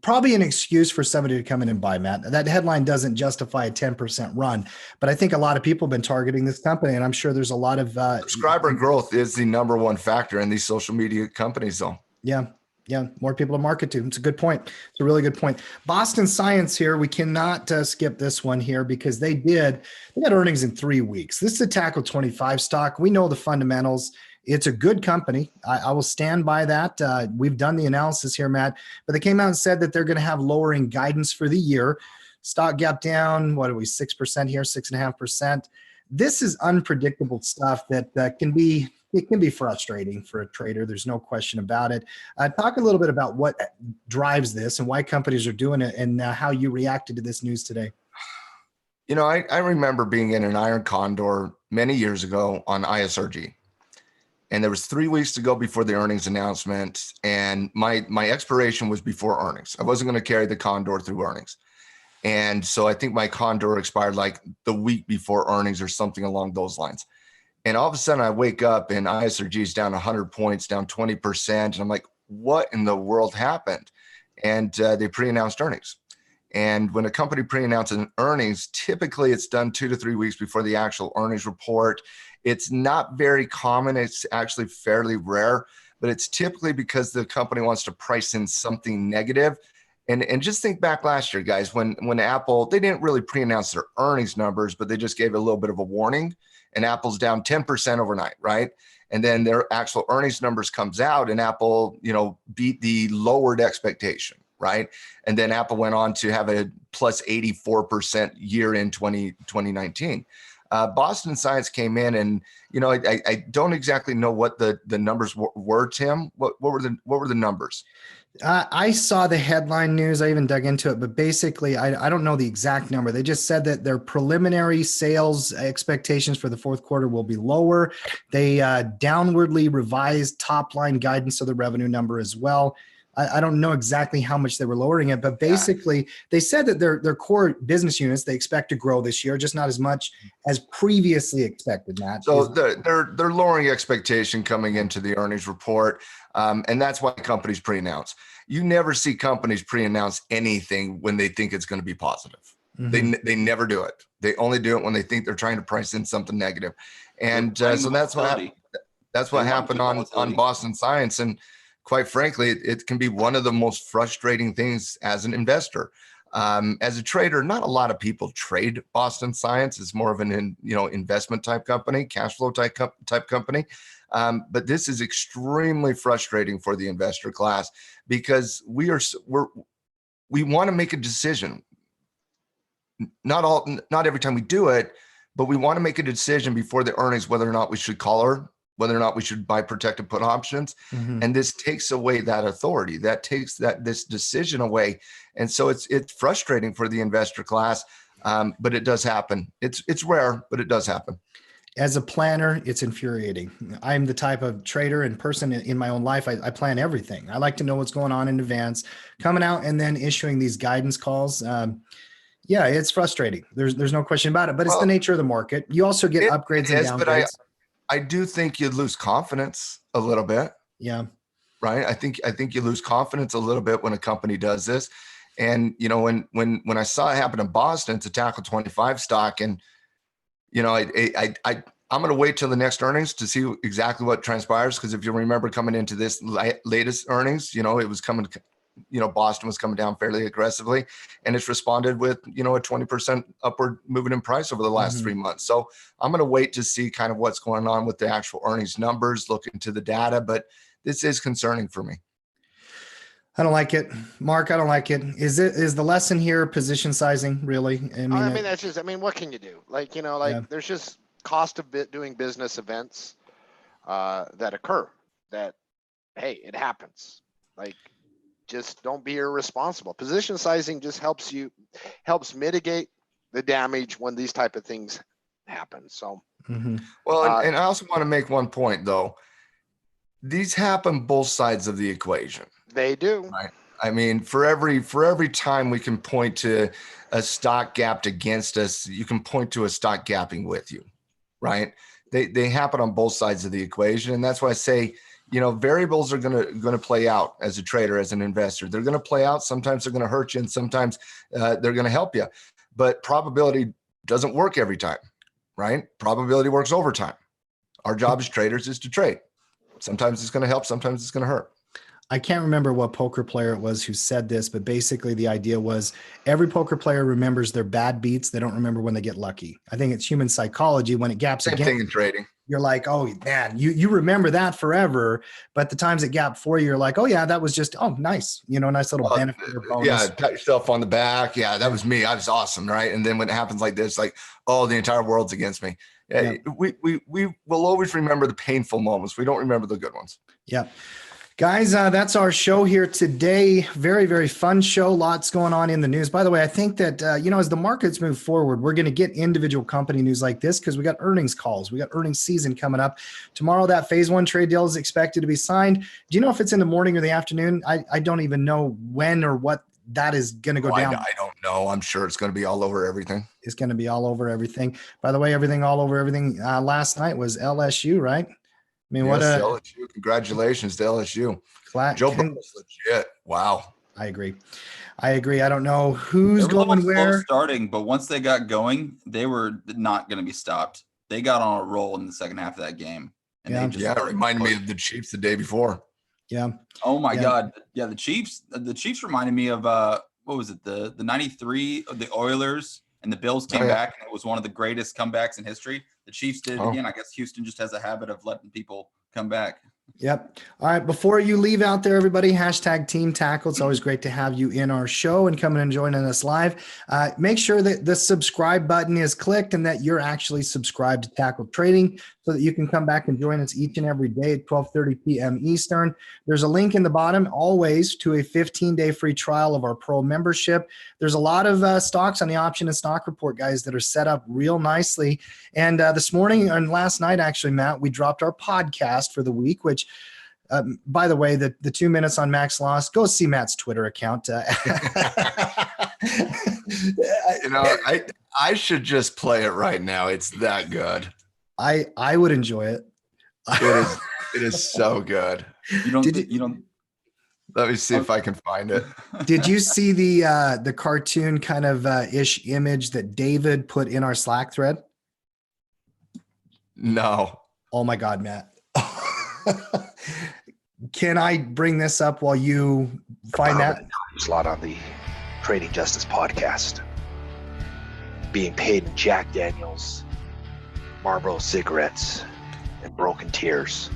probably an excuse for somebody to come in and buy, Matt. That headline doesn't justify a 10% run, but I think a lot of people have been targeting this company, and I'm sure there's a lot of subscriber growth is the number one factor in these social media companies, though. Yeah. Yeah, more people to market to. It's a good point. It's a really good point. Boston Science here. We cannot skip this one here because they had earnings in 3 weeks. This is a Tackle 25 stock. We know the fundamentals. It's a good company. I will stand by that. We've done the analysis here, Matt, but they came out and said that they're going to have lowering guidance for the year. Stock gap down, 6% here, 6.5%. This is unpredictable stuff that can be frustrating for a trader. There's no question about it. Talk a little bit about what drives this and why companies are doing it and how you reacted to this news today. I remember being in an iron condor many years ago on ISRG, and there was 3 weeks to go before the earnings announcement, and my expiration was before earnings. I wasn't going to carry the condor through earnings. And so I think my condor expired like the week before earnings or something along those lines. And all of a sudden I wake up and ISRG is down 100 points, down 20%. And I'm like, what in the world happened? And they pre-announced earnings. And when a company pre-announces an earnings, typically it's done 2 to 3 weeks before the actual earnings report. It's not very common. It's actually fairly rare, but it's typically because the company wants to price in something negative. And just think back last year, guys, when Apple, they didn't really pre-announce their earnings numbers, but they just gave a little bit of a warning, and Apple's down 10% overnight, right? And then their actual earnings numbers comes out, and Apple, beat the lowered expectation, right? And then Apple went on to have a plus 84% year in 2019. Boston Science came in, and I don't exactly know what the numbers were, Tim. What were the numbers? I saw the headline news. I even dug into it, but basically, I don't know the exact number. They just said that their preliminary sales expectations for the fourth quarter will be lower. They downwardly revised top line guidance of the revenue number as well. I don't know exactly how much they were lowering it, but basically they said that their core business units, they expect to grow this year, just not as much as previously expected, Matt. So they're lowering expectation coming into the earnings report. And that's why companies pre-announce. You never see companies pre-announce anything when they think it's going to be positive. Mm-hmm. They never do it. They only do it when they think they're trying to price in something negative. And so that's what happened on Boston Science. And quite frankly, it can be one of the most frustrating things as an investor. As a trader, not a lot of people trade Boston Science. It's more of an investment type company, cash flow type company. But this is extremely frustrating for the investor class because we want to make a decision. Not every time we do it, but we want to make a decision before the earnings whether or not we should call her, whether or not we should buy protected put options. Mm-hmm. And this takes away that authority. That takes this decision away. And so it's frustrating for the investor class, but it does happen. It's rare, but it does happen. As a planner, it's infuriating. I'm the type of trader and person in my own life. I plan everything. I like to know what's going on in advance, coming out and then issuing these guidance calls. Yeah, it's frustrating. There's no question about it, but it's the nature of the market. You also get upgrades and downgrades. But I do think you lose confidence a little bit. Yeah. Right. I think you lose confidence a little bit when a company does this. And, when I saw it happen in Boston, it's a tackle 25 stock. And, I'm going to wait till the next earnings to see exactly what transpires. Because if you remember coming into this latest earnings, it was coming, Boston was coming down fairly aggressively, and it's responded with, a 20% upward movement in price over the last 3 months. So I'm going to wait to see kind of what's going on with the actual earnings numbers, look into the data, but this is concerning for me. I don't like it. Mark, I don't like it. Is the lesson here position sizing really? That's just, what can you do? There's just cost of doing business events that occur that, hey, it happens. Just don't be irresponsible. Position sizing just helps mitigate the damage when these type of things happen. So, well, and I also want to make one point though. These happen both sides of the equation. They do. Right. For every time we can point to a stock gapped against us, you can point to a stock gapping with you, right? They happen on both sides of the equation, and that's why I say, variables are gonna play out as a trader, as an investor. They're gonna play out. Sometimes they're gonna hurt you, and sometimes they're gonna help you. But probability doesn't work every time, right? Probability works overtime. Our job as traders is to trade. Sometimes it's gonna help. Sometimes it's gonna hurt. I can't remember what poker player it was who said this, but basically the idea was every poker player remembers their bad beats. They don't remember when they get lucky. I think it's human psychology. When it gaps Same again, thing in trading. You're like, oh man, you remember that forever. But the times it gapped for you, you're like, oh yeah, that was just, oh nice, nice little benefit or bonus. Yeah, pat yourself on the back. Yeah, that was me. I was awesome, right? And then when it happens like this, like, oh, the entire world's against me. Yeah. We will always remember the painful moments. We don't remember the good ones. Yeah. Guys, that's our show here today. Very, very fun show. Lots going on in the news. By the way, I think that, as the markets move forward, we're going to get individual company news like this because we got earnings calls. We got earnings season coming up. Tomorrow, that phase one trade deal is expected to be signed. Do you know if it's in the morning or the afternoon? I don't even know when or what that is going to go down. I don't know. I'm sure it's going to be all over everything. It's going to be all over everything. By the way, everything all over everything last night was LSU, right? Yes, LSU. Congratulations to LSU. Joe Burrow's legit. Wow. I agree. I don't know who's They were a going little slow where. starting, but once they got going, they were not going to be stopped. They got on a roll in the second half of that game. And Yeah. they just Yeah, it started reminded me pushing. of the Chiefs the day before. Yeah. Oh my Yeah. God. Yeah, the Chiefs reminded me of what was it? The 93 of the Oilers and the Bills came back, and it was one of the greatest comebacks in history. The Chiefs did it again. I guess Houston just has a habit of letting people come back. Yep. All right. Before you leave out there, everybody, hashtag Team Tackle. It's always great to have you in our show and coming and joining us live. Make sure that the subscribe button is clicked and that you're actually subscribed to Tackle Trading so that you can come back and join us each and every day at 12:30 p.m. Eastern. There's a link in the bottom always to a 15-day free trial of our pro membership. There's a lot of stocks on the option and stock report, guys, that are set up real nicely. And this morning and last night, actually, Matt, we dropped our podcast for the week, which by the way, the 2 minutes on Max Loss, go see Matt's Twitter account. I should just play it right now. It's that good. I would enjoy it. It is so good. You don't Let me see if I can find it. Did you see the cartoon kind of ish image that David put in our Slack thread? No. Oh my God, Matt. Can I bring this up while you find that? Slot on the Trading Justice podcast. Being paid in Jack Daniels, Marlboro cigarettes, and broken tears.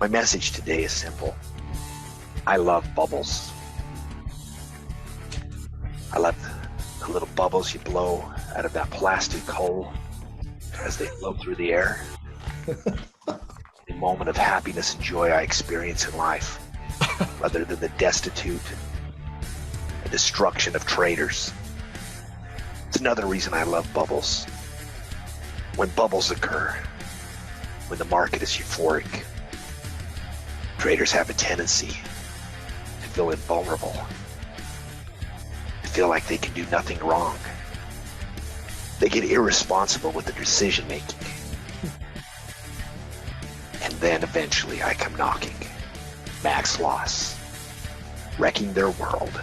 My message today is simple. I love bubbles. I love the little bubbles you blow out of that plastic hole as they float through the air. The moment of happiness and joy I experience in life, rather than the destitute and destruction of traders. It's another reason I love bubbles. When bubbles occur, when the market is euphoric, traders have a tendency to feel invulnerable, to feel like they can do nothing wrong. They get irresponsible with their decision making. And then eventually I come knocking. Max Loss. Wrecking their world.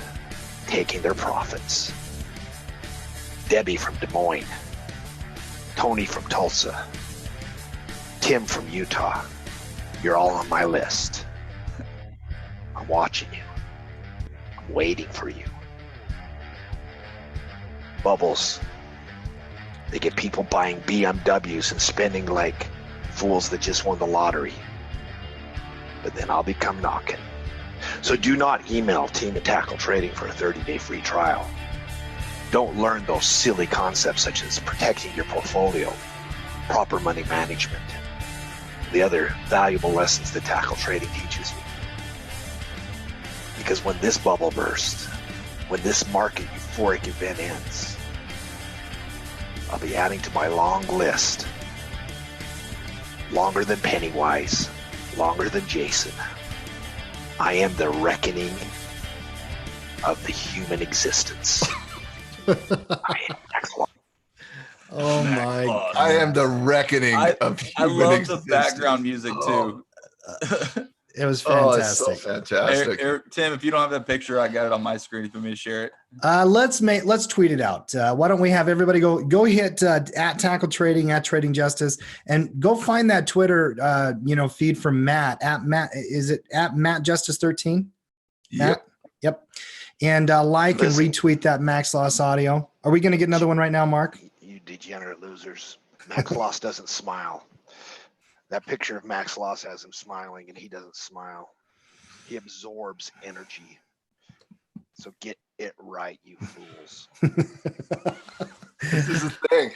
Taking their profits. Debbie from Des Moines. Tony from Tulsa. Tim from Utah. You're all on my list. I'm watching you. I'm waiting for you. Bubbles. They get people buying BMWs and spending like fools that just won the lottery. But then I'll be come knocking. So do not email Team at Tackle Trading for a 30-day free trial. Don't learn those silly concepts such as protecting your portfolio, proper money management, the other valuable lessons that Tackle Trading teaches you. Because when this bubble bursts, when this market euphoric event ends, I'll be adding to my long list. Longer than Pennywise, longer than Jason. I am the reckoning of the human existence. I am Max Loss. Oh my Loss. God. I am the reckoning of I human love existence. the background music too. It was Oh, it's so fantastic. fantastic. Tim, if you don't have that picture, I got it on my screen. If you want me to share it. Let's tweet it out. Why don't we have everybody go hit at Tackle Trading, at Trading Justice, and go find that Twitter feed from Matt at Matt. Is it at Matt Justice 13? Matt? Yep. And like and retweet that Max Loss audio. Are we going to get another one right now, Mark? You degenerate losers. Max Loss doesn't smile. That picture of Max Loss has him smiling, and he doesn't smile. He absorbs energy. So get it right, you fools. This is a thing.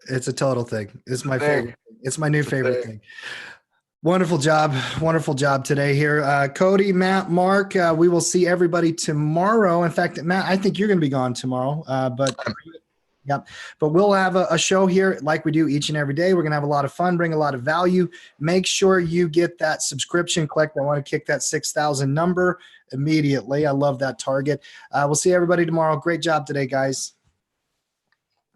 It's a total thing. It's my Thing. favorite. It's my new favorite thing. thing. Wonderful job today here. Cody, Matt, Mark, we will see everybody tomorrow. In fact, Matt, I think you're going to be gone tomorrow, but we'll have a show here like we do each and every day. We're going to have a lot of fun, bring a lot of value. Make sure you get that subscription clicked. I want to kick that 6,000 number immediately. I love that target. We'll see everybody tomorrow. Great job today, guys.